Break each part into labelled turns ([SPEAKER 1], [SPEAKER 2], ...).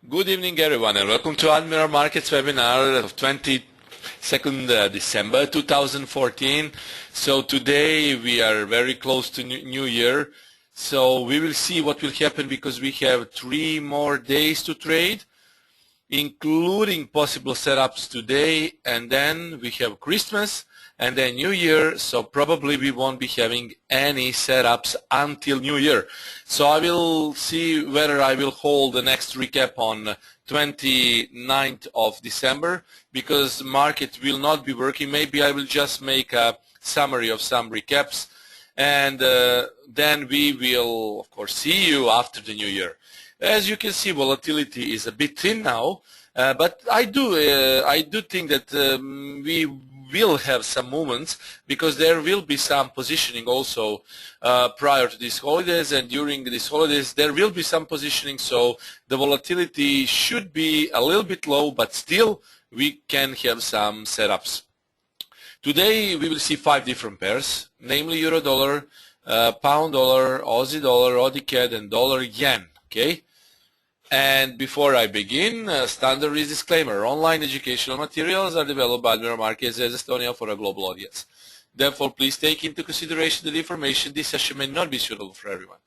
[SPEAKER 1] Good evening everyone and welcome to Admiral Markets webinar of 22nd December 2014. So today we are very close to New Year. So we will see what will happen because we have 3 more days to trade, including possible setups today, and then we have Christmas and then New Year, so probably we won't be having any setups until New Year. So I will see whether I will hold the next recap on 29th of December, because the market will not be working. Maybe I will just make a summary of some recaps, and then we will of course see you after the New Year. As you can see, volatility is a bit thin now, but I do think that we will have some movements, because there will be some positioning also prior to these holidays, and during these holidays there will be some positioning, so the volatility should be a little bit low, but still we can have some setups. Today we will see 5 different pairs, namely euro dollar, pound dollar, Aussie dollar, AUD CAD, and dollar yen. Okay. And before I begin, standard risk disclaimer: online educational materials are developed by Admiral Markets as Estonia for a global audience. Therefore, please take into consideration that the information in this session may not be suitable for everyone.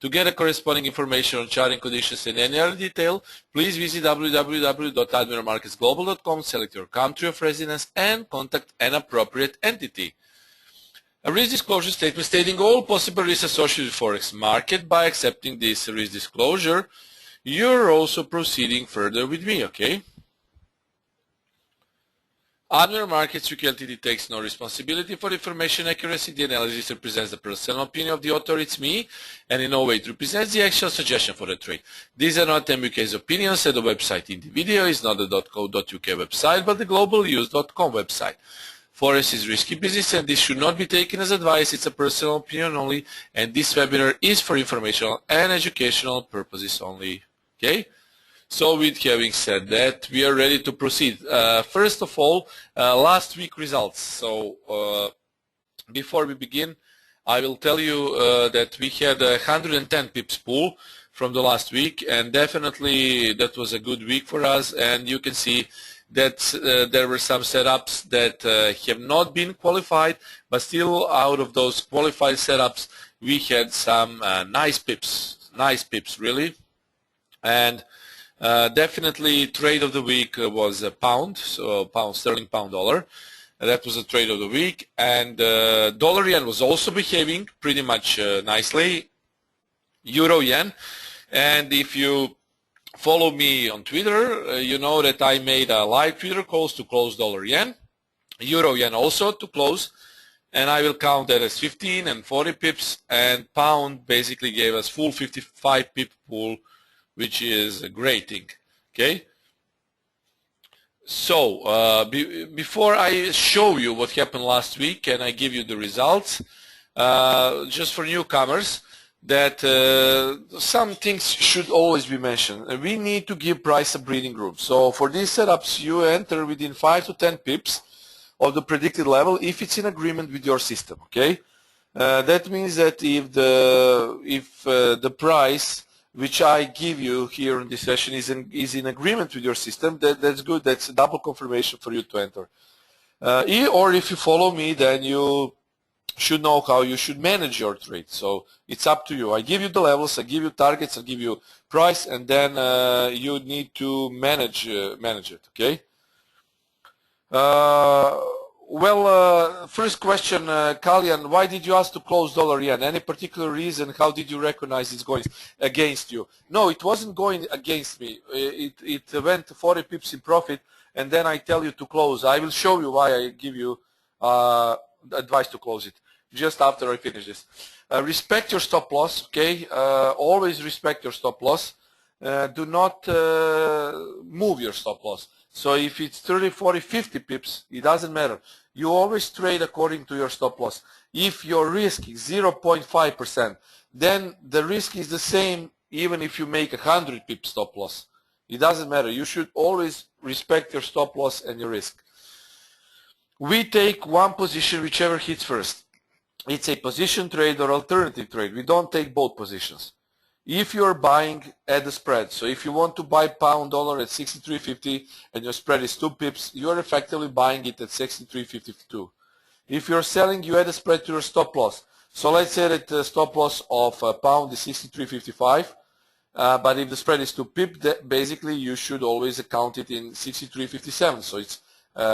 [SPEAKER 1] To get a corresponding information on charting conditions in any other detail, please visit www.admiralmarketsglobal.com, select your country of residence, and contact an appropriate entity. A risk disclosure statement stating all possible risks associated with Forex market. By accepting this risk disclosure, you're also proceeding further with me, okay? Admiral Markets UK Ltd takes no responsibility for information accuracy. The analysis represents the personal opinion of the author, it's me, and in no way it represents the actual suggestion for the trade. These are not MUK's opinions, and the website in the video is not the .co.uk website, but the globalnews.com website. Forex is risky business, and this should not be taken as advice. It's a personal opinion only, and this webinar is for informational and educational purposes only. Okay, so with having said that, we are ready to proceed. First of all, last week results. So before we begin, I will tell you that we had 110 pips pool from the last week, and definitely that was a good week for us. And you can see that there were some setups that have not been qualified, but still out of those qualified setups, we had some nice pips really. And definitely trade of the week was a pound, so pound sterling, pound dollar. That was a trade of the week. And dollar yen was also behaving pretty much nicely. Euro yen. And if you follow me on Twitter, you know that I made a live Twitter calls to close dollar yen, euro yen also to close, and I will count that as 15 and 40 pips, and pound basically gave us full 55 pip pool, which is a great thing. Okay, so before I show you what happened last week and I give you the results, just for newcomers, that some things should always be mentioned. We need to give price a breathing room. So for these setups, you enter within 5 to 10 pips of the predicted level if it's in agreement with your system. Okay, that means that if the price which I give you here in this session is in agreement with your system, that's good. That's a double confirmation for you to enter. Or if you follow me, then you should know how you should manage your trade. So it's up to you. I give you the levels, I give you targets, I give you price, and then you need to manage it. Okay. First question, Kalyan, why did you ask to close dollar yen? Any particular reason? How did you recognize it's going against you? No, it wasn't going against me. It went 40 pips in profit, and then I tell you to close. I will show you why I give you advice to close it just after I finish this. Respect your stop loss, okay? Always respect your stop loss. Do not move your stop loss. So if it's 30, 40, 50 pips, it doesn't matter. You always trade according to your stop loss. If your risk is 0.5%, then the risk is the same even if you make 100 pip stop loss. It doesn't matter. You should always respect your stop loss and your risk. We take one position whichever hits first. It's a position trade or alternative trade. We don't take both positions.
[SPEAKER 2] if you're buying at the spread, so if you want to buy pound dollar at 63.50 and your spread is 2 pips, you're effectively buying it at 63.52. If you're selling, you add a spread to your stop loss. So let's say that the stop loss of a pound is 63.55, but if the spread is 2 pip, basically you should always account it in 63.57. So it's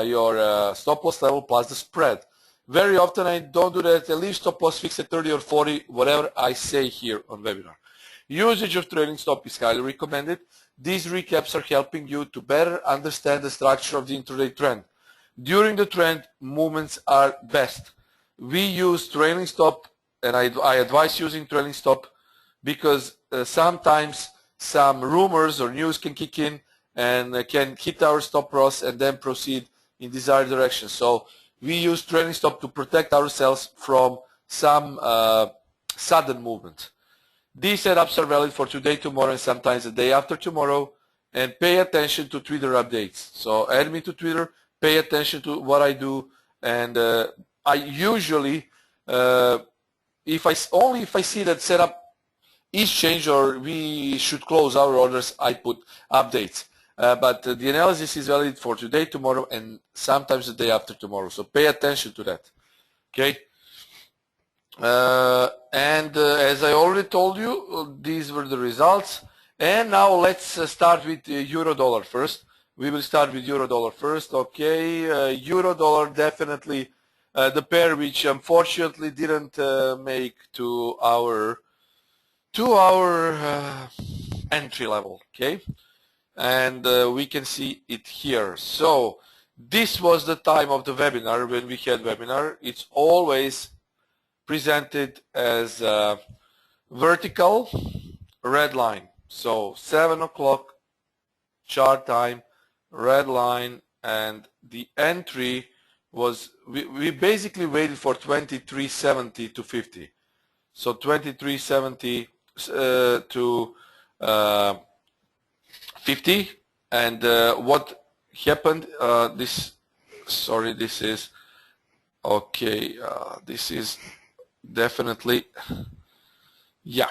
[SPEAKER 2] your stop loss level plus the spread. Very often I don't do that. I leave stop loss fixed at 30 or 40, whatever I say here on webinar. Usage of trailing stop is highly recommended. These recaps are helping you to better understand the structure of the intraday trend. During the trend, movements are best. We use trailing stop, and I advise using trailing stop because sometimes some rumors or news can kick in and can hit our stop loss and then proceed in desired direction. So we use trailing stop to protect ourselves from some sudden movement. These setups are valid for today, tomorrow, and sometimes the day after tomorrow. And pay attention to Twitter updates. So add me to Twitter, pay attention to what I do, and I usually, if I see that setup is changed or we should close our orders, I put updates. But the analysis is valid for today, tomorrow, and sometimes the day after tomorrow. So pay attention to that. Okay. As I already told you, these were the results. And now let's start with euro dollar first. We will start with euro dollar first. Okay, euro dollar definitely the pair which unfortunately didn't make to our entry level. Okay, and we can see it here. So this was the time of the webinar when we had webinar. It's always presented as a vertical red line. So 7 o'clock chart time, red line, and the entry was, we basically waited for 2370 to 50. So 2370 to 50, and what happened, this is, okay, this is definitely, yeah.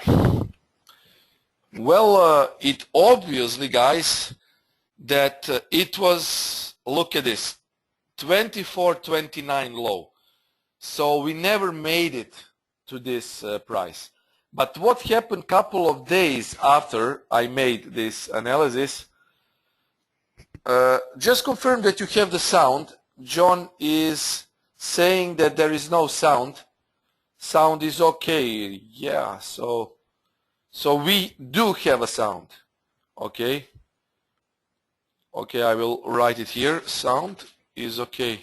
[SPEAKER 2] Well, it obviously, guys, that it was, look at this, 24.29 low. So we never made it to this price. But what happened a couple of days after I made this analysis, just confirm that you have the sound. John is saying that there is no sound. Sound is okay. Yeah, so we do have a sound. Okay. Okay, I will write it here. Sound is okay.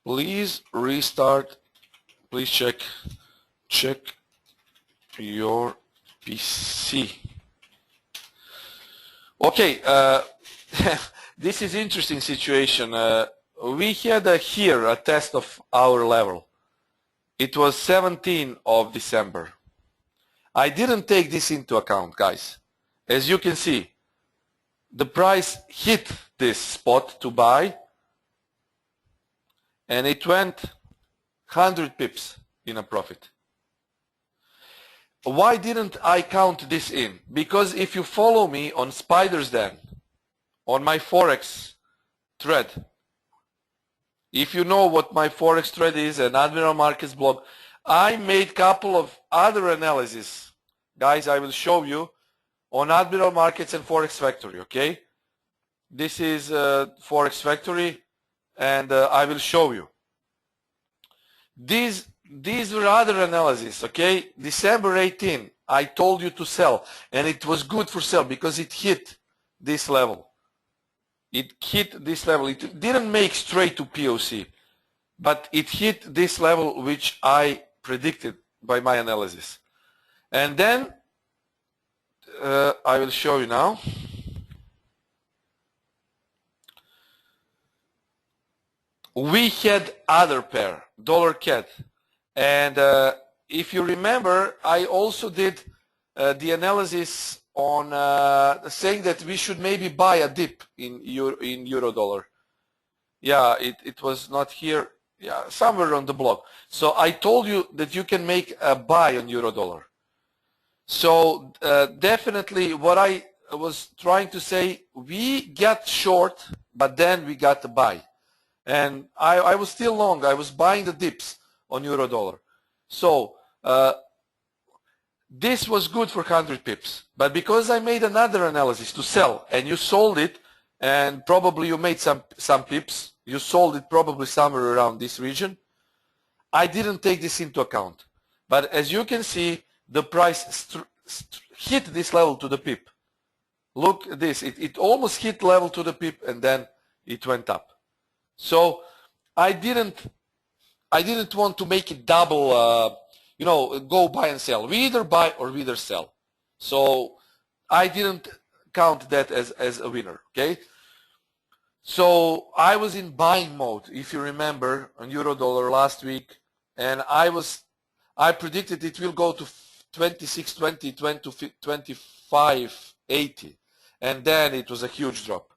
[SPEAKER 2] Please restart. Please check your PC. Okay, this is interesting situation. We had here a test of our level. It was 17th of December. I didn't take this into account, guys. As you can see, the price hit this spot to buy, and it went 100 pips in a profit. Why didn't I count this in? Because if you follow me on Spider's Den, on my Forex thread, if you know what my Forex thread is, and Admiral Markets blog, I made a couple of other analyses. Guys, I will show you on Admiral Markets and Forex Factory, okay? This is Forex Factory, and I will show you. These were other analyses, okay? December 18, I told you to sell, and it was good for sell because it hit this level. It hit this level. It didn't make straight to POC, but it hit this level which I predicted by my analysis. And then I will show you now. We had other pair, dollar CAD, and if you remember, I also did the analysis on saying that we should maybe buy a dip in euro dollar. Yeah, it was not here. Yeah, somewhere on the blog. So I told you that you can make a buy on euro dollar. So definitely what I was trying to say, we got short, but then we got to buy. And I was still long. I was buying the dips on euro dollar. So this was good for 100 pips. But because I made another analysis to sell, and you sold it, and probably you made some pips, you sold it probably somewhere around this region, I didn't take this into account. But as you can see, the price hit this level to the pip. Look at this. It almost hit level to the pip, and then it went up. So I didn't want to make it double, you know, go buy and sell. We either buy or we either sell. So I didn't count that as a winner, okay? So I was in buying mode, if you remember, on euro dollar last week, and I predicted it will go to 26.20, 25.80, and then it was a huge drop.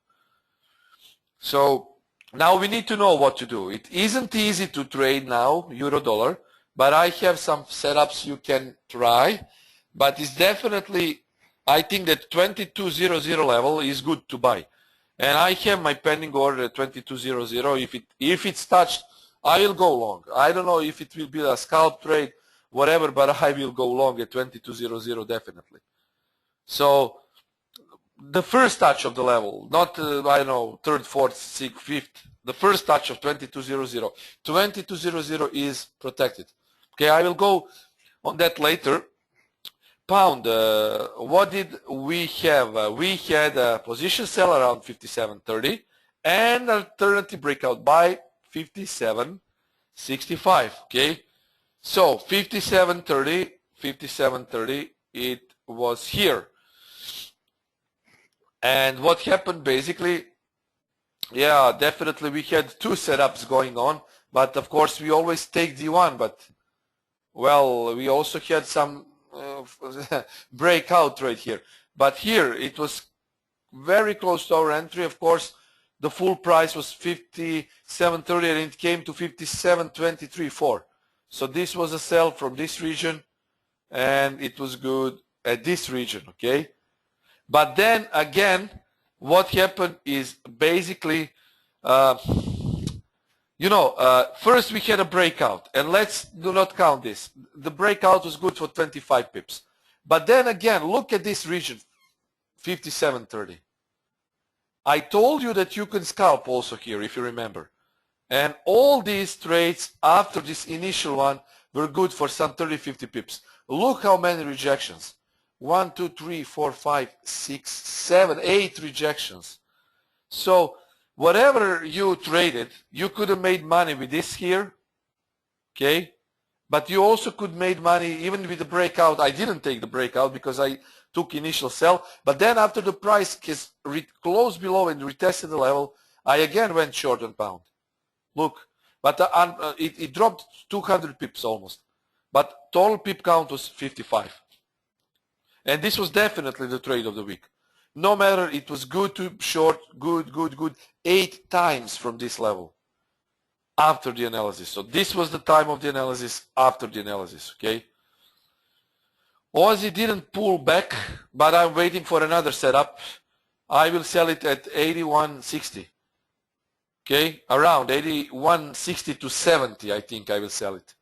[SPEAKER 2] So now we need to know what to do. It isn't easy to trade now, euro dollar, but I have some setups you can try. But it's definitely, I think that 22.00 level is good to buy. And I have my pending order at 22.00. If it's touched, I will go long. I don't know if it will be a scalp trade, whatever, but I will go long at 22.00 definitely. So the first touch of the level, not I don't know, third, fourth, sixth, fifth, the first touch of 22.00. 22.00 is protected. Okay, I will go on that later. Pound, what did we have? We had a position sell around 57.30 and alternative breakout buy 57.65. Okay, so 57.30, it was here. And what happened basically, yeah, definitely we had two setups going on, but of course we always take the one, but well, we also had some breakout right here. But here it was very close to our entry. Of course, the full price was 57.30 and it came to 57.23.4. So this was a sell from this region and it was good at this region, okay? But then again, what happened is basically, you know, first we had a breakout, and let's do not count this. The breakout was good for 25 pips. But then again, look at this region, 57.30. I told you that you can scalp also here, if you remember. And all these trades after this initial one were good for some 30, 50 pips. Look how many rejections. 1, 2, 3, 4, 5, 6, 7, 8 rejections. So whatever you traded, you could have made money with this here, okay? But you also could make money even with the breakout. I didn't take the breakout because I took initial sell. But then after the price is closed below and retested the level, I again went short on pound. Look, but it dropped 200 pips almost. But total pip count was 55. And this was definitely the trade of the week. No matter, it was good to short, good, 8 times from this level after the analysis. So this was the time of the analysis after the analysis, okay? Aussie didn't pull back, but I'm waiting for another setup. I will sell it at 81.60, okay? Around 81.60 to 70, I think I will sell it.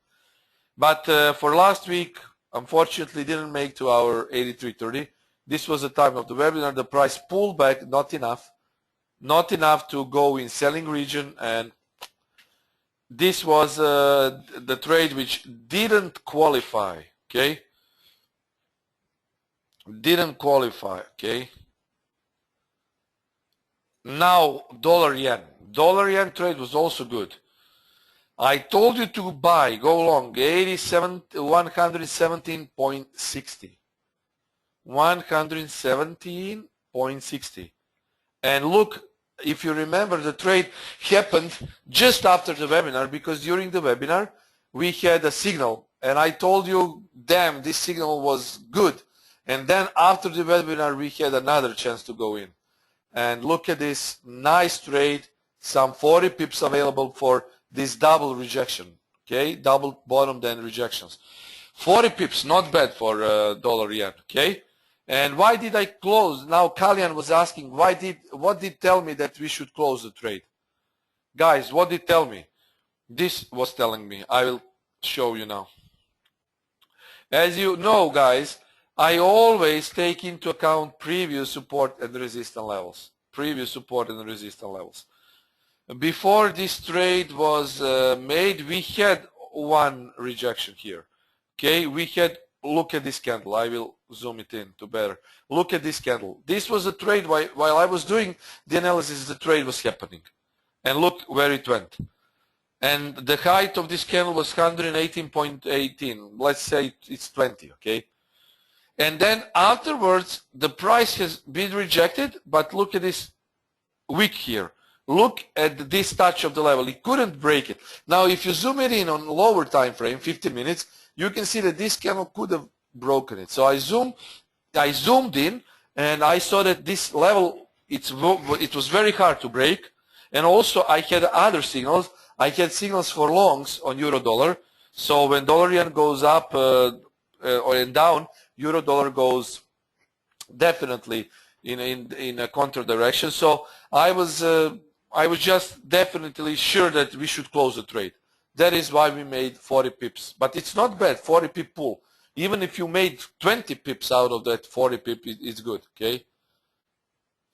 [SPEAKER 2] But for last week, unfortunately, didn't make to our 83.30. This was the time of the webinar. The price pulled back, not enough to go in selling region, and this was the trade which didn't qualify, okay? Didn't qualify, okay? Now, dollar yen. Dollar yen trade was also good. I told you to buy, go long, 117.60. 117.60. And look, if you remember, the trade happened just after the webinar, because during the webinar we had a signal and I told you, damn, this signal was good. And then after the webinar we had another chance to go in. And look at this nice trade, some 40 pips available for this double rejection, okay? Double bottom then rejections. 40 pips, not bad for dollar yen, okay? And why did I close? Now Kalyan was asking, what did tell me that we should close the trade? Guys, what did tell me? This was telling me. I will show you now. As you know, guys, I always take into account previous support and resistance levels. Previous support and resistance levels. Before this trade was made, we had one rejection here. Okay, we had, look at this candle. I will zoom it in to better. Look at this candle. This was a trade while I was doing the analysis, the trade was happening. And look where it went. And the height of this candle was 118.18. Let's say it's 20, okay? And then afterwards, the price has been rejected, but look at this wick here. Look at this touch of the level. It couldn't break it. Now, if you zoom it in on lower time frame, 15 minutes, you can see that this candle could have broken it. So I zoomed in, and I saw that this level, it was very hard to break. And also, I had other signals. I had signals for longs on euro dollar. So when dollar yen goes up or down, euro dollar goes definitely in a counter direction. So I was just definitely sure that we should close the trade. That is why we made 40 pips. But it's not bad, 40 pip pull. Even if you made 20 pips out of that 40 pip, it's good, okay?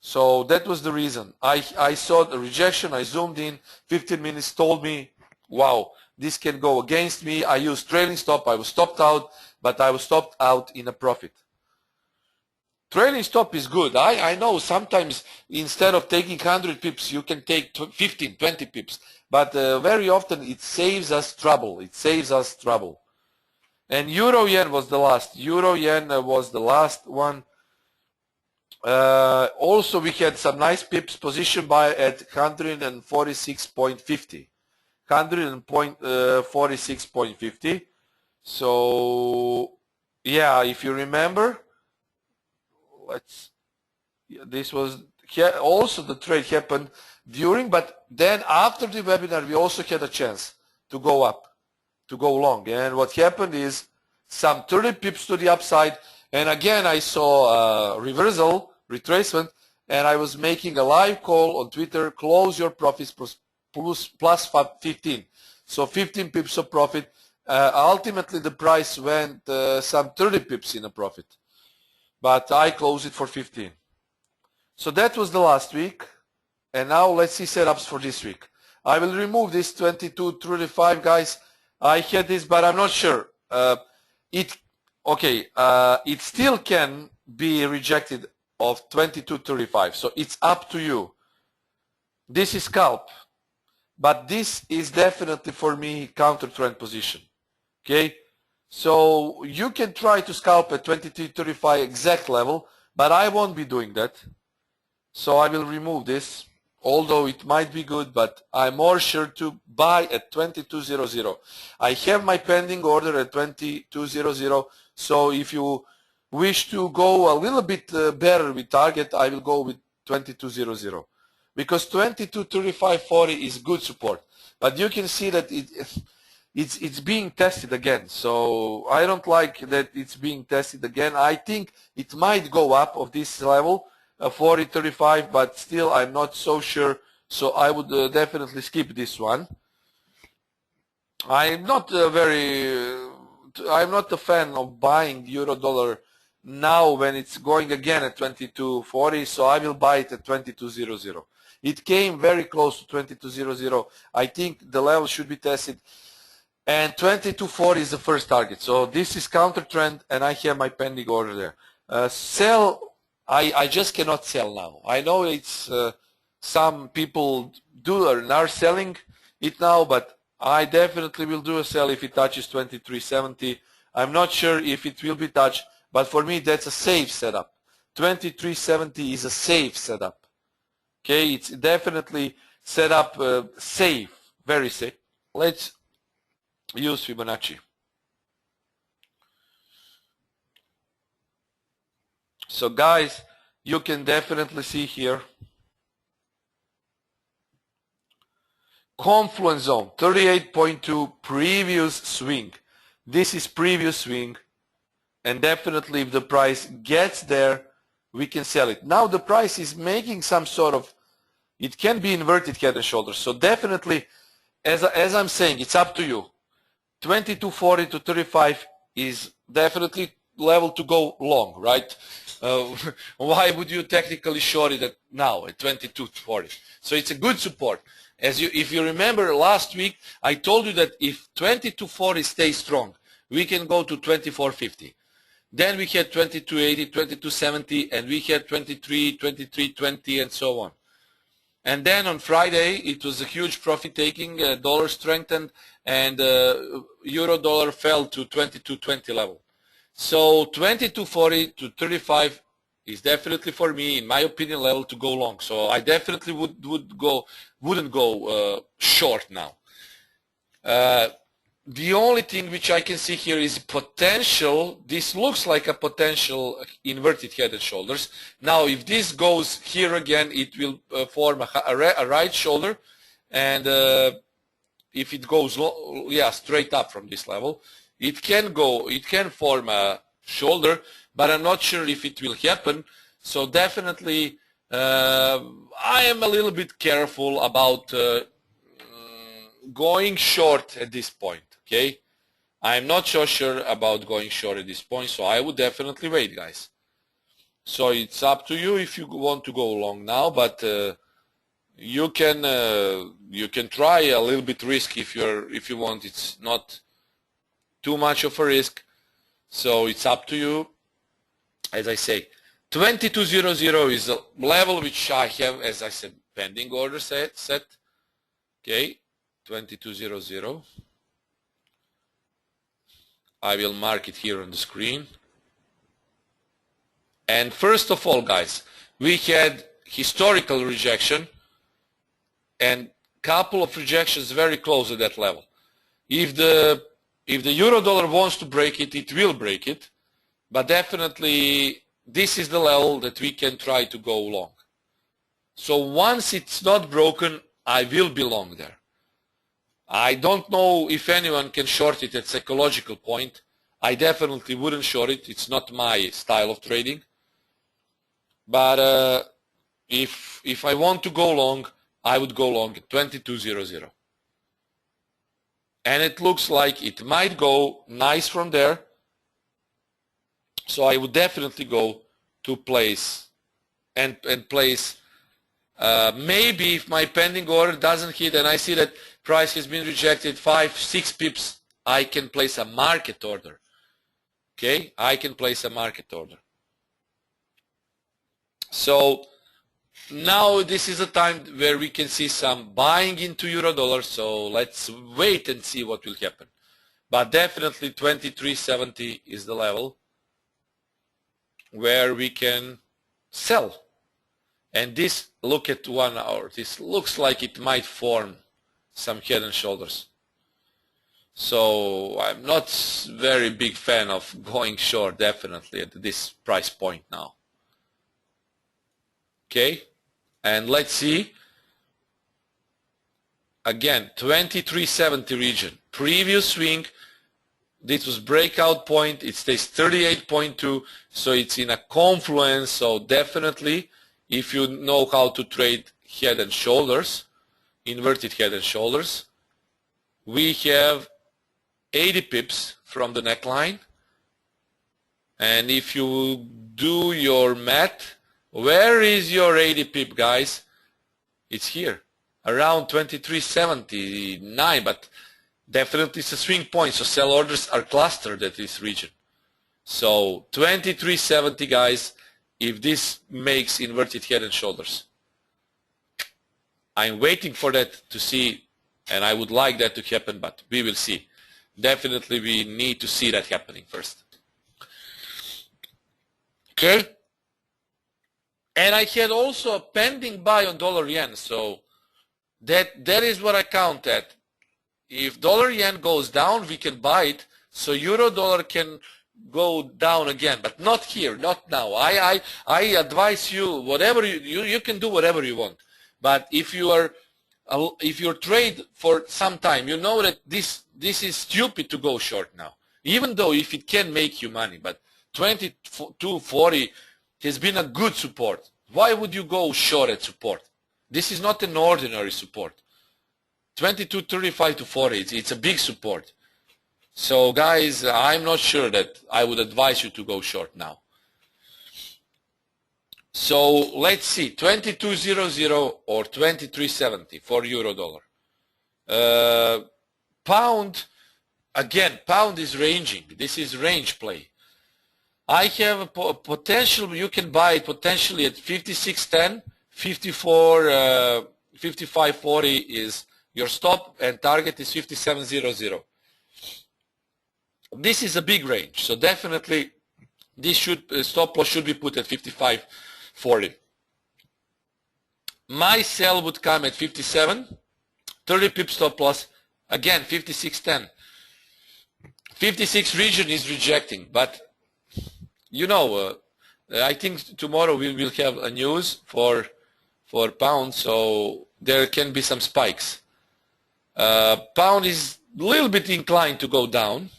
[SPEAKER 2] So that was the reason. I saw the rejection, I zoomed in, 15 minutes told me, wow, this can go against me. I used trailing stop, I was stopped out, but I was stopped out in a profit. Trailing stop is good. I know sometimes instead of taking 100 pips, you can take 15, 20 pips. But very often it saves us trouble. It saves us trouble. And euro yen was the last. Euro yen was the last one. Also, we had some nice pips position buy at 146.50. 146.50. So, yeah, if you remember, this was also the trade happened during, but then after the webinar, we also had a chance to go up, to go long. And what happened is some 30 pips to the upside. And again, I saw a reversal, retracement, and I was making a live call on Twitter, close your profits plus 15. So 15 pips of profit. Ultimately, the price went some 30 pips in a profit. But I closed it for 15. So that was the last week. And now let's see setups for this week. I will remove this 22.35, guys. I had this, but I'm not sure. It still can be rejected of 22.35. So it's up to you. This is scalp. But this is definitely for me counter trend position. Okay? So you can try to scalp at 23.35 exact level, but I won't be doing that. So I will remove this, although it might be good, but I'm more sure to buy at 22.00. I have my pending order at 22.00. So if you wish to go a little bit better with target, I will go with 22.00. Because 22.35.40 is good support. But you can see that it's being tested again. So I don't like that it's being tested again. I think it might go up of this level, 40.35, but still I'm not so sure. So I would definitely skip this one. I'm not a fan of buying euro dollar now when it's going again at 22.40. So I will buy it at 22.00. It came very close to 22.00. I think the level should be tested. And 22.40 is the first target. So this is counter trend, and I have my pending order there. Sell, I just cannot sell now. I know it's some people are selling it now, but I definitely will do a sell if it touches 23.70. I'm not sure if it will be touched, but for me that's a safe setup. 23.70 is a safe setup. Okay, it's definitely set up safe, very safe. Let's use Fibonacci. So guys, you can definitely see here confluence zone 38.2 previous swing. This is previous swing, and definitely if the price gets there, we can sell it. Now the price is making some sort of, it can be inverted head and shoulders. So definitely, as I'm saying, it's up to you. 2240 to 35 is definitely level to go long, right? Why would you technically short it now at 2240? So it's a good support. If you remember last week, I told you that if 2240 stays strong, we can go to 2450. Then we had 2280, 2270, and we had 2320, and so on. And then on Friday, it was a huge profit taking, dollar strengthened, and euro dollar fell to 2220 level. So 2240 to 35 is definitely for me, in my opinion, level to go long. So I definitely wouldn't go short now. The only thing which I can see here is potential. This looks like a potential inverted head and shoulders. Now, if this goes here again, it will form a right shoulder, and if it goes straight up from this level, it can form a shoulder, but I'm not sure if it will happen. So definitely, I am a little bit careful about going short at this point. Okay, I'm not so sure about going short at this point, so I would definitely wait, guys. So it's up to you if you want to go long now, but you can try a little bit risk if you want. It's not too much of a risk, so it's up to you. As I say, 2200 is a level which I have, as I said, pending order set. Okay, 2200. I will mark it here on the screen. And first of all, guys, we had historical rejection and couple of rejections very close to that level. If the euro dollar wants to break it, it will break it, but definitely this is the level that we can try to go long. So once it's not broken, I will be long there. I don't know if anyone can short it at psychological point. I definitely wouldn't short it. It's not my style of trading. But if I want to go long, I would go long at 2200. And it looks like it might go nice from there. So I would definitely go to place and place. Maybe if my pending order doesn't hit and I see that price has been rejected 5-6 pips, I can place a market order. Okay, I can place a market order. So now this is a time where we can see some buying into euro dollar. So let's wait and see what will happen. But definitely 2370 is the level where we can sell. And this, look at 1 hour, this looks like it might form some head and shoulders. So I'm not very big fan of going short, definitely at this price point now. Okay, and let's see. Again, 2370 region, previous swing, this was breakout point, it stays 38.2, so it's in a confluence. So definitely, if you know how to trade head and shoulders, inverted head and shoulders, we have 80 pips from the neckline. And if you do your math, where is your 80 pip, guys? It's here, around 2379, but definitely it's a swing point, so sell orders are clustered at this region. So 2370, guys, if this makes inverted head and shoulders. I'm waiting for that to see, and I would like that to happen, but we will see. Definitely we need to see that happening first. Okay? And I had also a pending buy on dollar yen, so that is what I count at. If dollar yen goes down, we can buy it, so euro dollar can go down again, but not here, not now. I advise you, whatever you can do whatever you want. But if you trade for some time, you know that this is stupid to go short now.
[SPEAKER 1] even though if it can make you money, but 22.40 has been a good support. Why would you go short at support? This is not an ordinary support. 22.35 to 40, it's a big support. So guys, I'm not sure that I would advise you to go short now. So let's see, 22.00 or 23.70 for euro dollar. Pound, again, pound is ranging. This is range play. I have a potential, you can buy it potentially at 56.10, 55.40 is your stop, and target is 57.00. This is a big range, so definitely this stop loss should be put at 55.40. My sell would come at 57, 30 pip stop loss, again 56.10. 56 region is rejecting, but you know, I think tomorrow we will have a news for pound, so there can be some spikes. Pound is a little bit inclined to go down,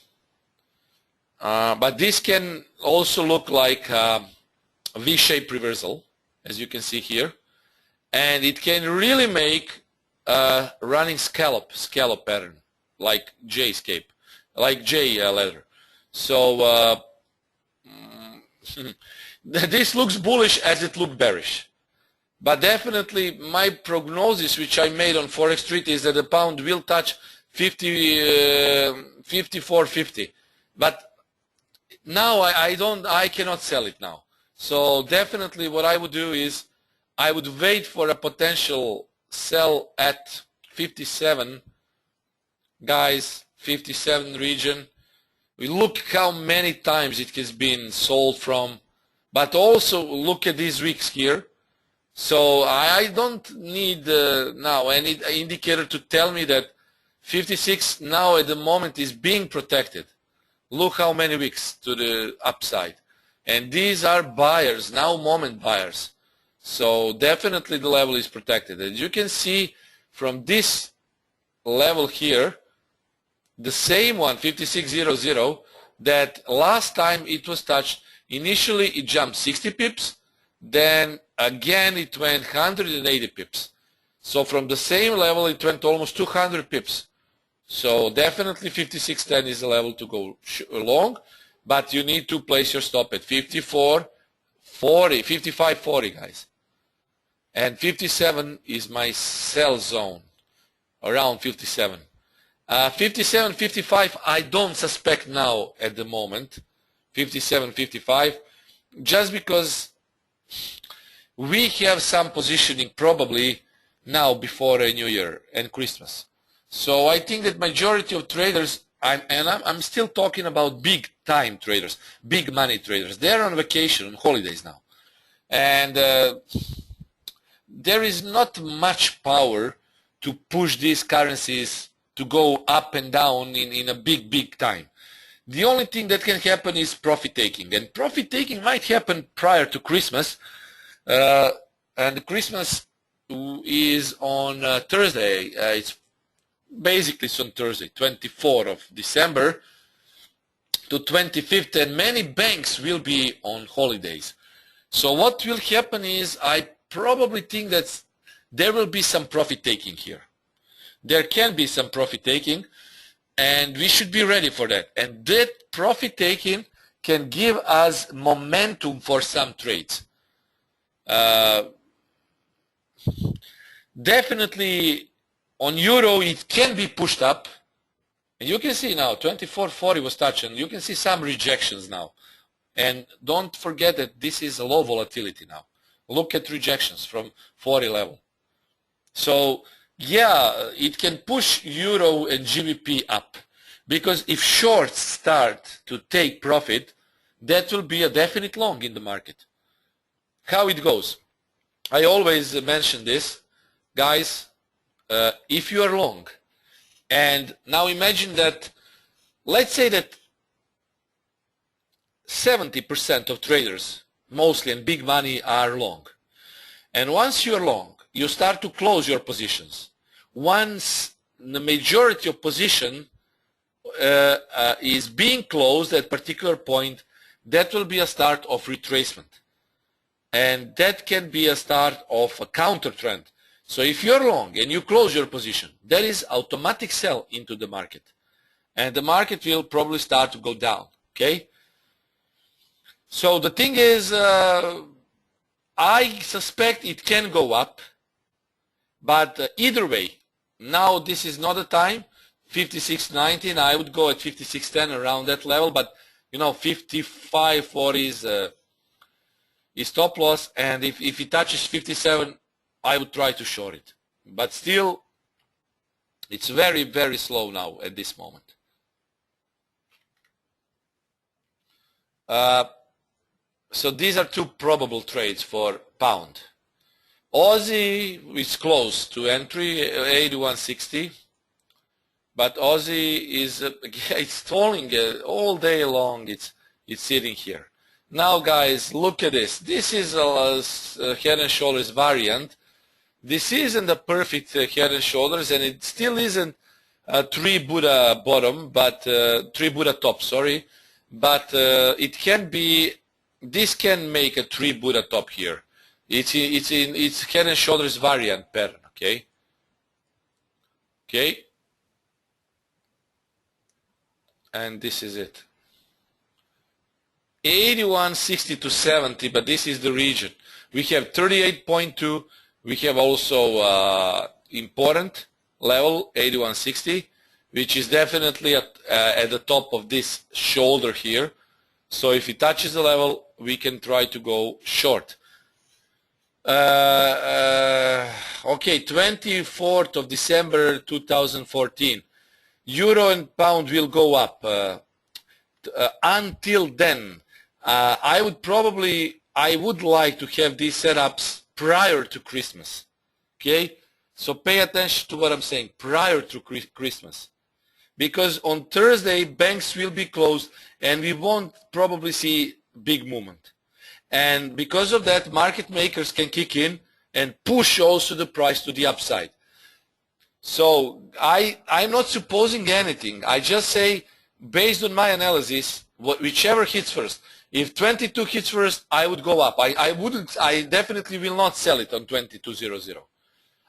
[SPEAKER 1] but this can also look like a V-shaped reversal, as you can see here, and it can really make a running scallop pattern, like J escape, like J letter. So this looks bullish as it looked bearish, but definitely my prognosis, which I made on Forex Street, is that the pound will touch 54.50. But now I cannot sell it now. So definitely what I would do is I would wait for a potential sell at 57, guys, 57 region. We look how many times it has been sold from, but also look at these weeks here. So I don't need now any indicator to tell me that 56 now at the moment is being protected. Look how many weeks to the upside. And these are buyers, now moment buyers. So definitely the level is protected. As you can see from this level here, the same one, 56.00, that last time it was touched, initially it jumped 60 pips, then again it went 180 pips. So from the same level it went almost 200 pips. So definitely 56.10 is the level to go long, but you need to place your stop at 55.40, guys. And 57 is my sell zone, around 57. 57, 55, I don't suspect now at the moment, 57, 55, just because we have some positioning probably now before a New Year and Christmas. So I think that majority of traders, I'm still talking about big time traders, big money traders, they're on vacation, on holidays now. And there is not much power to push these currencies to go up and down in a big time. The only thing that can happen is profit taking, and profit taking might happen prior to Christmas, and Christmas is on Thursday. It's basically on Thursday, 24th of December to 25th, and many banks will be on holidays. So what will happen is I probably think that there will be some profit taking here. There can be some profit taking, and we should be ready for that. And that profit taking can give us momentum for some trades. Definitely on euro it can be pushed up, and you can see now 24.40 was touched, and you can see some rejections now. And don't forget that this is a low volatility now. Look at rejections from 40 level. So yeah, it can push euro and GBP up, because if shorts start to take profit, that will be a definite long in the market. How it goes? I always mention this, guys. If you are long, and now imagine that, let's say that 70% of traders, mostly and big money, are long. And once you're long, you start to close your positions. Once the majority of position is being closed at particular point, that will be a start of retracement. And that can be a start of a counter trend. So if you're long and you close your position, that is automatic sell into the market. And the market will probably start to go down, okay? So the thing is, I suspect it can go up, but either way, now this is not the time. 56.19, I would go at 56.10 around that level, but you know, 55.40 is stop loss, and if it touches 57, I would try to short it. But still, it's very, very slow now at this moment. So these are two probable trades for pound. Aussie is close to entry, 81.60. But Aussie is it's stalling all day long. It's sitting here. Now, guys, look at this. This is a head and shoulders variant. This isn't the perfect head and shoulders, and it still isn't a 3 Buddha bottom, but 3 Buddha top. Sorry, but it can be. This can make a 3 Buddha top here. It's head and shoulders variant pattern. Okay. Okay. And this is it. 81.60 to 70, but this is the region. We have 38.2. We have also important level 81.60, which is definitely at the top of this shoulder here. So if it touches the level, we can try to go short. Okay, 24th of December 2014. Euro and pound will go up. Until then, I would like to have these setups prior to Christmas. Okay, so pay attention to what I'm saying, prior to Christmas, because on Thursday banks will be closed and we won't probably see big movement, and because of that, market makers can kick in and push also the price to the upside. So I'm not supposing anything. I just say, based on my analysis, whichever hits first. If 22 hits first, I would go up. I definitely will not sell it on 22.00.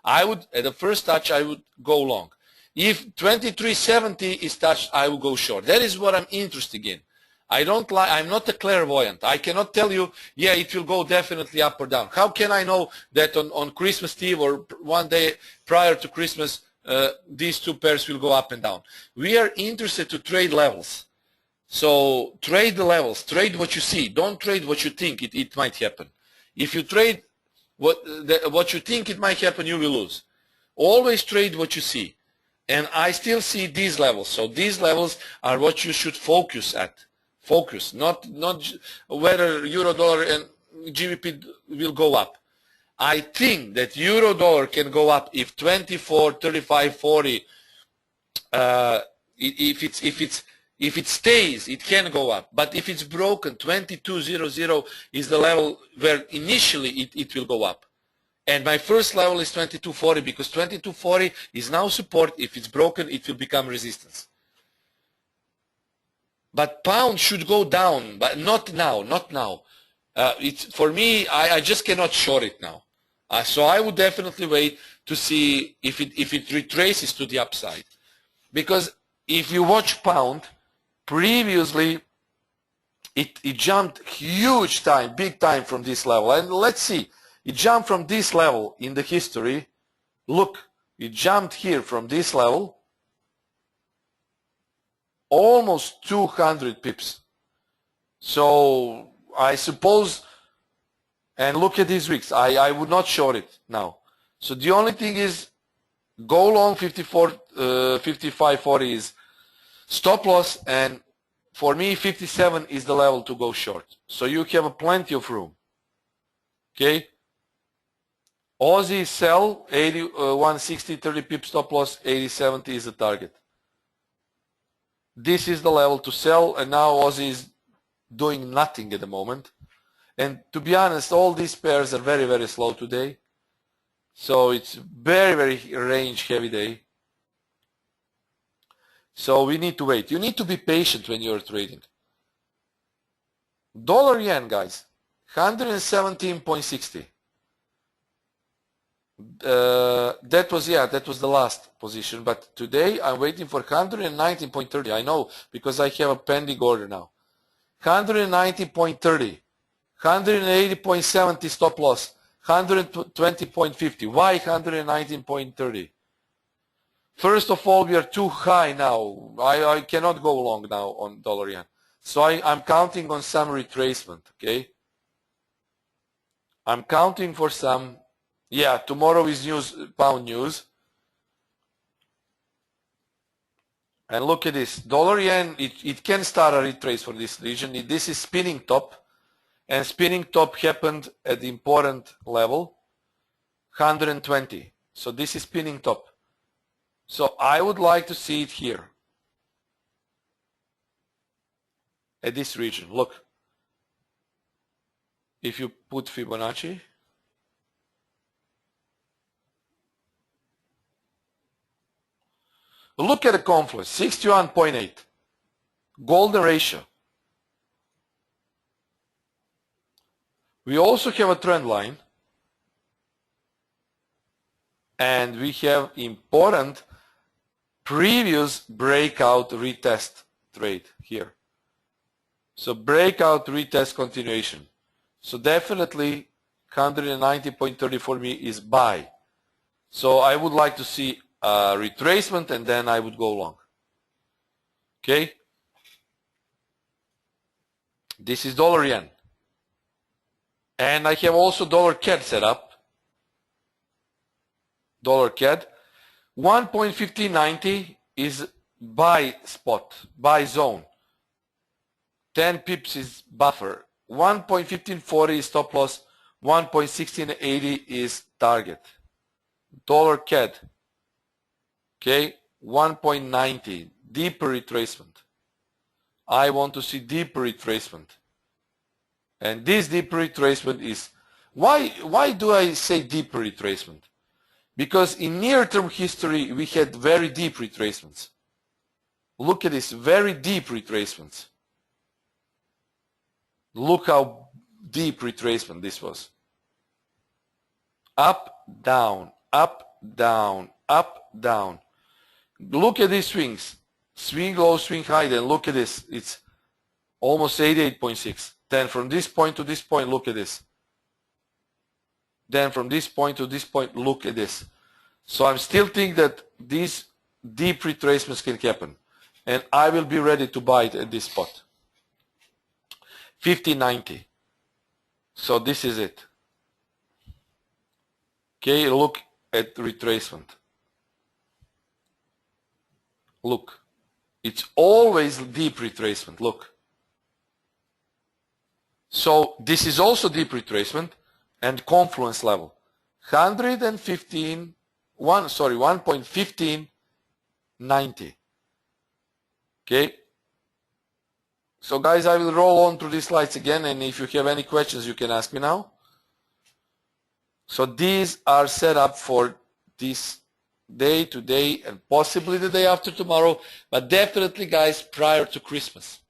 [SPEAKER 1] I would, at the first touch, I would go long. If 23.70 is touched, I will go short. That is what I'm interested in. I'm not a clairvoyant. I cannot tell you, yeah, it will go definitely up or down. How can I know that on Christmas Eve or one day prior to Christmas, these two pairs will go up and down? We are interested to trade levels. So trade the levels, trade what you see. Don't trade what you think it might happen. If you trade what you think it might happen, you will lose. Always trade what you see. And I still see these levels. So these levels are what you should focus at. Focus, not whether euro dollar and GBP will go up. I think that euro dollar can go up if 24, 35, 40. If it stays, it can go up. But if it's broken, 22.00 is the level where initially it will go up. And my first level is 22.40, because 22.40 is now support. If it's broken, it will become resistance. But pound should go down, but not now, not now. For me, I just cannot short it now. So I would definitely wait to see if it retraces to the upside. Because if you watch pound, previously it jumped huge time, big time from this level. And let's see, it jumped from this level in the history. Look, it jumped here from this level. Almost 200 pips. So I suppose, and look at these wicks, I would not short it now. So the only thing is, go long 55.40 is stop loss, and for me 57 is the level to go short. So you have plenty of room. Okay. Aussie sell 81.60, 30 pips stop loss, 80.70 is the target. This is the level to sell, and now Aussie is doing nothing at the moment. And to be honest, all these pairs are very, very slow today. So it's very, very range heavy day.
[SPEAKER 2] So we need to wait. You need to be patient when you're trading. Dollar yen, guys, 117.60. That was the last position, but today I'm waiting for 119.30. I know, because I have a pending order now. 119.30, 180.70 stop loss, 120.50. Why 119.30? First of all, we are too high now. I cannot go long now on dollar yen. So I'm counting on some retracement, okay? I'm counting for some. Yeah, tomorrow is news, pound news. And look at this. Dollar yen, it can start a retrace for this region. This is spinning top. And spinning top happened at the important level, 120. So this is spinning top. So I would like to see it here. At this region. Look. If you put Fibonacci. Look at the confluence, 61.8. Golden ratio. We also have a trend line. And we have important previous breakout retest trade here. So breakout retest continuation. So definitely 190.30 for me is buy. So I would like to see a retracement and then I would go long. Okay. This is dollar yen. And I have also dollar CAD set up. Dollar CAD. 1.1590 is buy spot, buy zone. 10 pips is buffer. 1.1540 is stop loss. 1.1680 is target. Dollar CAD. Okay, 1.90, deeper retracement. I want to see deeper retracement. And this deeper retracement is, why do I say deeper retracement? Because in near-term history, we had very deep retracements. Look at this, very deep retracements. Look how deep retracement this was. Up, down, up, down, up, down. Look at these swings. Swing low, swing high, then look at this. It's almost 88.6. Then from this point to this point, look at this. Then from this point to this point, look at this. So I'm still thinking that these deep retracements can happen. And I will be ready to buy it at this spot. 50.90. So this is it. Okay, look at retracement. Look. It's always deep retracement. Look. So this is also deep retracement and confluence level. 1.1590. Okay. So guys, I will roll on through these slides again, and if you have any questions, you can ask me now. So these are set up for this day, today, and possibly the day after tomorrow, but definitely, guys, prior to Christmas.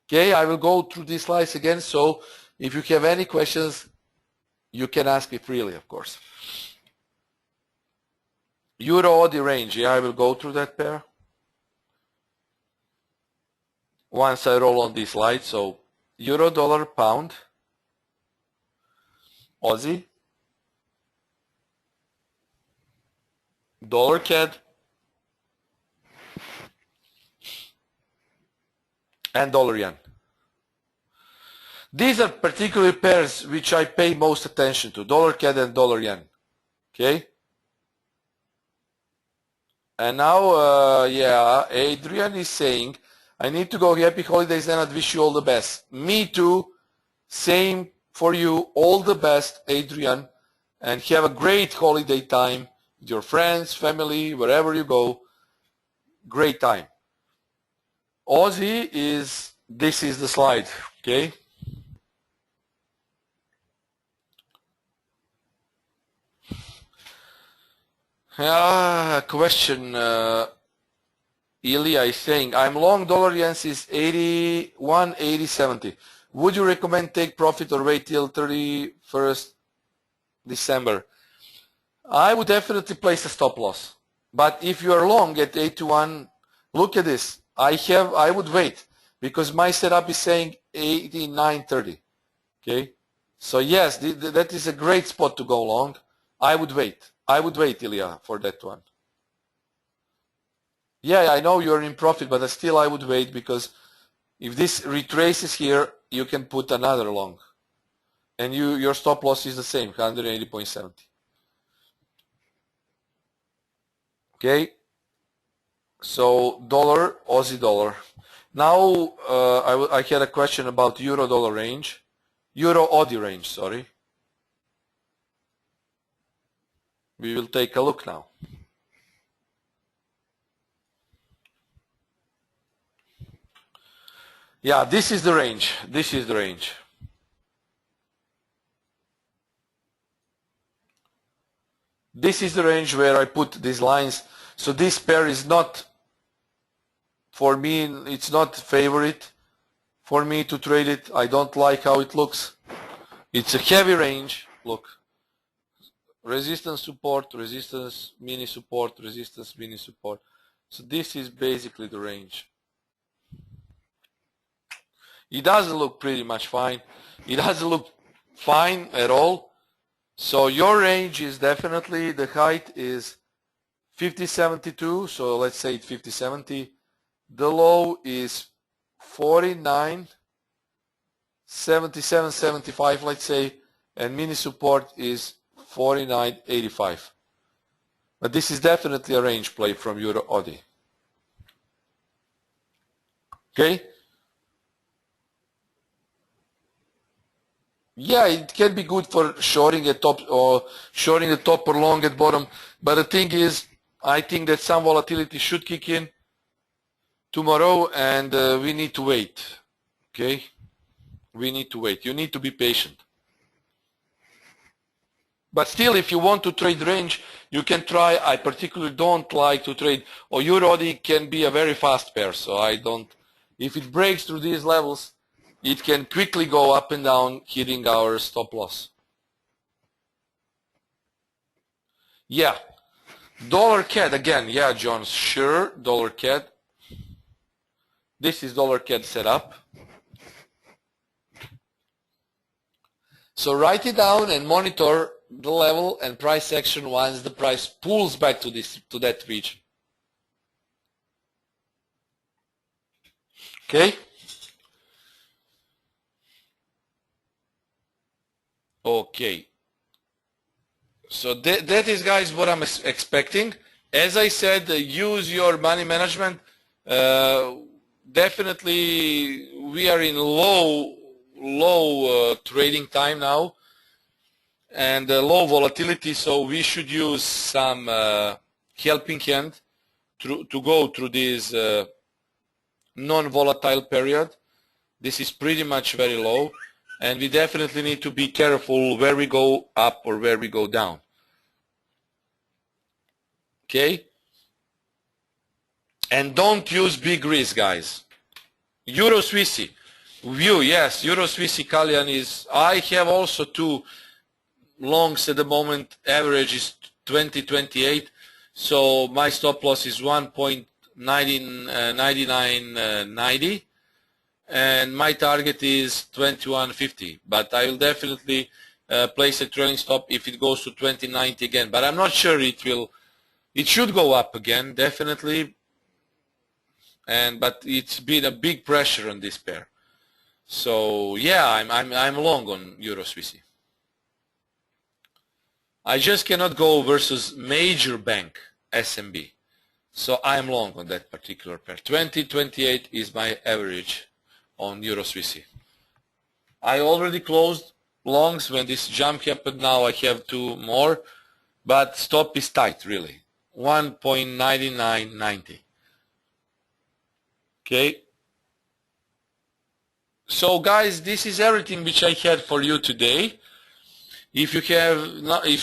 [SPEAKER 2] Okay, I will go through these slides again, so if you have any questions, you can ask me freely, of course. Euro-AUD range, yeah, I will go through that pair once I roll on this slide. So Euro, dollar, pound, Aussie, dollar CAD, and dollar yen. These are particular pairs which I pay most attention to, dollar CAD and dollar yen. Okay? And now, yeah, Adrian is saying, I need to go. Happy holidays, and I wish you all the best. Me too. Same for you. All the best, Adrian. And have a great holiday time with your friends, family, wherever you go. Great time. Aussie is, this is the slide, okay? Question, Ilya is saying, I'm long dollar yen since 81, 80, 70. Would you recommend take profit or wait till 31st December? I would definitely place a stop loss. But if you are long at 81, look at this. I would wait because my setup is saying 89.30. Okay. So yes, that is a great spot to go long. I would wait. I would wait, Ilya, for that one. Yeah, I know you're in profit, but still I would wait because if this retraces here, you can put another long. And your stop loss is the same, 180.70. Okay. So dollar, Aussie dollar. Now I had a question about euro dollar range. Euro AUD range, sorry. We will take a look now. Yeah, this is the range. This is the range. This is the range where I put these lines. So this pair is not, for me, it's not favorite for me to trade it. I don't like how it looks. It's a heavy range. Look. Resistance, support, resistance, mini support, resistance, mini support. So this is basically the range. It doesn't look pretty much fine. It doesn't look fine at all. So your range is definitely, the height is 50.72. So let's say it's 50.70. The low is 49.77.75, let's say, and mini support is 49.85. But this is definitely a range play from Euro AUD. Okay? Yeah, it can be good for shorting a top or shorting the top or long at bottom. But the thing is, I think that some volatility should kick in tomorrow, and we need to wait. Okay? We need to wait. You need to be patient. But still, if you want to trade range, you can try. I particularly don't like to trade, or Euro AUD can be a very fast pair, so I don't. If it breaks through these levels, it can quickly go up and down, hitting our stop loss. Yeah. Dollar CAD again. Yeah, John, sure. Dollar CAD. This is dollar CAD setup. So write it down and monitor the level and price action once the price pulls back to that region. Okay? Okay. So that is, guys, what I'm expecting. As I said, use your money management. Definitely, we are in low trading time now, and low volatility. So we should use some helping hand to go through this non-volatile period. This is pretty much very low, and we definitely need to be careful where we go up or where we go down. Okay? And don't use big risk, guys. Euro Swissy. View, yes, Euro Swissy Kalian is, I have also two longs at the moment. Average is 20.28. So my stop loss is 1.9990. And my target is 21.50, but I will definitely place a trailing stop if it goes to 20.90 again. But I'm not sure it will. It should go up again, definitely. But it's been a big pressure on this pair. So yeah, I'm long on Euro Swissy. I just cannot go versus major bank SMB. So I'm long on that particular pair. 20.28 is my average on Euro Swissy. I already closed longs when this jump happened. Now I have two more, but stop is tight, really. 1.9990. Okay. So guys, this is everything which I had for you today. If you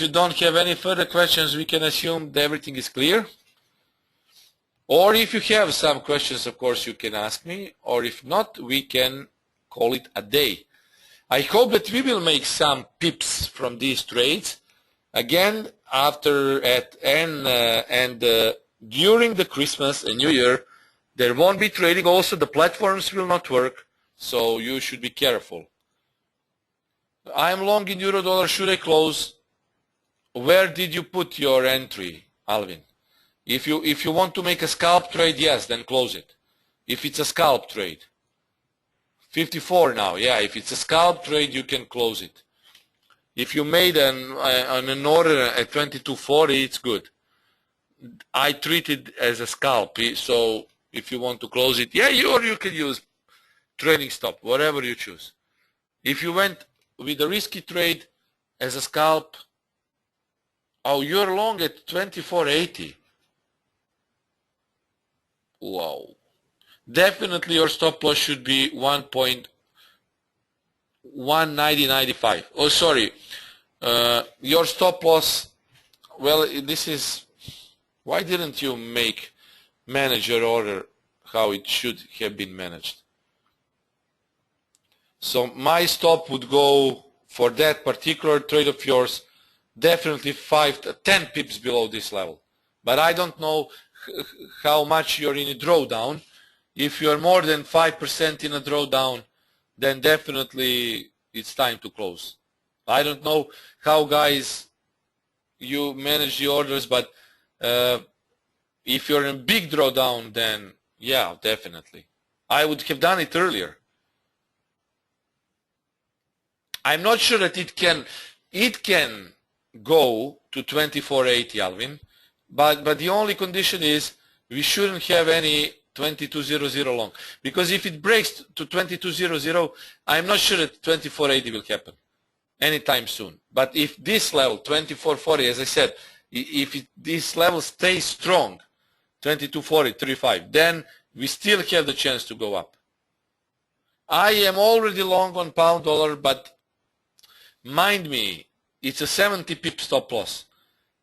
[SPEAKER 2] don't have any further questions, we can assume that everything is clear.
[SPEAKER 1] Or if you have some questions, of course, you can ask me, or if not, we can call it a day. I hope that we will make some pips from these trades. Again, after during the Christmas and New Year, there won't be trading. Also, the platforms will not work, so you should be careful. I'm long in euro dollar. Should I close? Where did you put your entry, Alvin? If you want to make a scalp trade, yes, then close it. If it's a scalp trade. 54 now, yeah, if it's a scalp trade, you can close it. If you made an order at 22.40, it's good. I treat it as a scalp, so if you want to close it, yeah, or you can use trailing stop, whatever you choose. If you went with a risky trade as a scalp, oh, you're long at 24.80. Wow. Definitely your stop loss should be 1.19095. Oh, sorry. Your stop loss, well, this is, why didn't you manage your order how it should have been managed? So my stop would go for that particular trade of yours definitely 10 pips below this level. But I don't know how much you're in a drawdown. If you're more than 5% in a drawdown, then definitely it's time to close. I don't know how, guys, you manage the orders, but if you're in a big drawdown, then yeah, definitely. I would have done it earlier. I'm not sure that it can go to 24.80, Alvin, but the only condition is we shouldn't have any 22.00 long, because if it breaks to 22.00, I'm not sure that 24.80 will happen anytime soon. But if this level 24.40, as I said, if this level stays strong, 22.40, 35, then we still have the chance to go up. I am already long on pound dollar, but mind me, it's a 70 pip stop loss,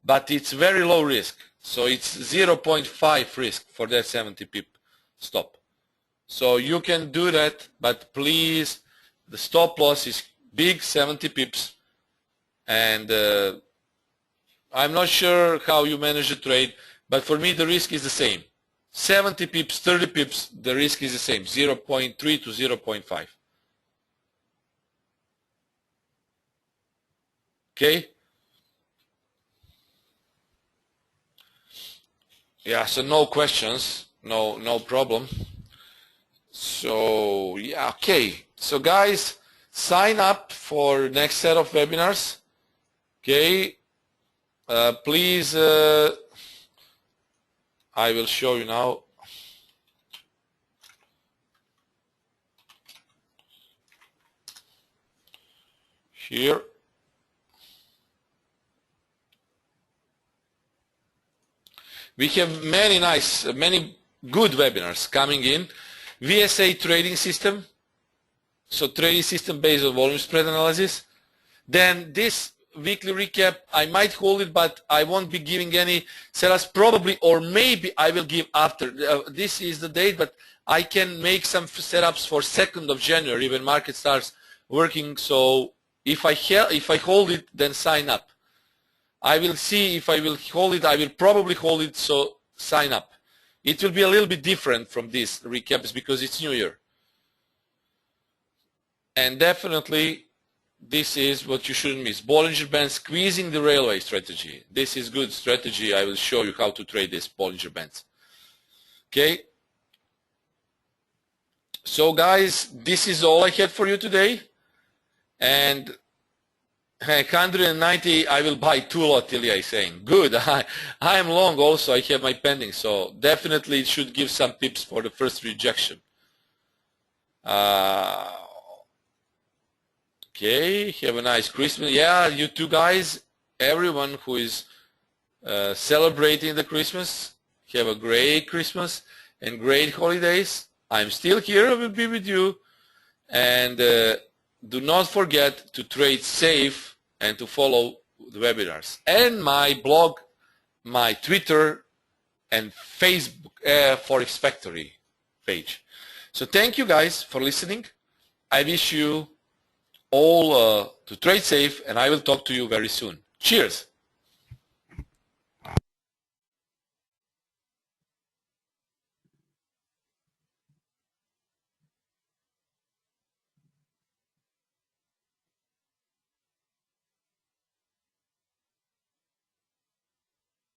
[SPEAKER 1] but it's very low risk, so it's 0.5 risk for that 70 pip stop. So you can do that, but please, the stop loss is big, 70 pips, and I'm not sure how you manage the trade, but for me the risk is the same. 70 pips, 30 pips, the risk is the same, 0.3 to 0.5. Okay? Yeah, so no questions, no problem. So yeah, okay. So guys, sign up for next set of webinars. Okay, please, I will show you now. Here. We have many good webinars coming in. VSA trading system, so trading system based on volume spread analysis. Then this weekly recap, I might hold it, but I won't be giving any setups probably, or maybe I will give after. This is the date, but I can make some setups for 2nd of January when market starts working. So if I hold it, then sign up. I will see if I will hold it. I will probably hold it, so sign up. It will be a little bit different from these recaps because it's New Year. And definitely, this is what you shouldn't miss. Bollinger Band squeezing the railway strategy. This is good strategy. I will show you how to trade this Bollinger Bands. Okay. So guys, this is all I had for you today. And 190, I will buy 2 lot, Ilya is saying. Good. I am long also. I have my pending. So definitely it should give some pips for the first rejection. Okay. Have a nice Christmas. Yeah, you two guys, everyone who is celebrating the Christmas, have a great Christmas and great holidays. I'm still here. I will be with you. And do not forget to trade safe and to follow the webinars and my blog, my Twitter, and Facebook Forex Factory page. So thank you guys for listening. I wish you all to trade safe, and I will talk to you very soon. Cheers!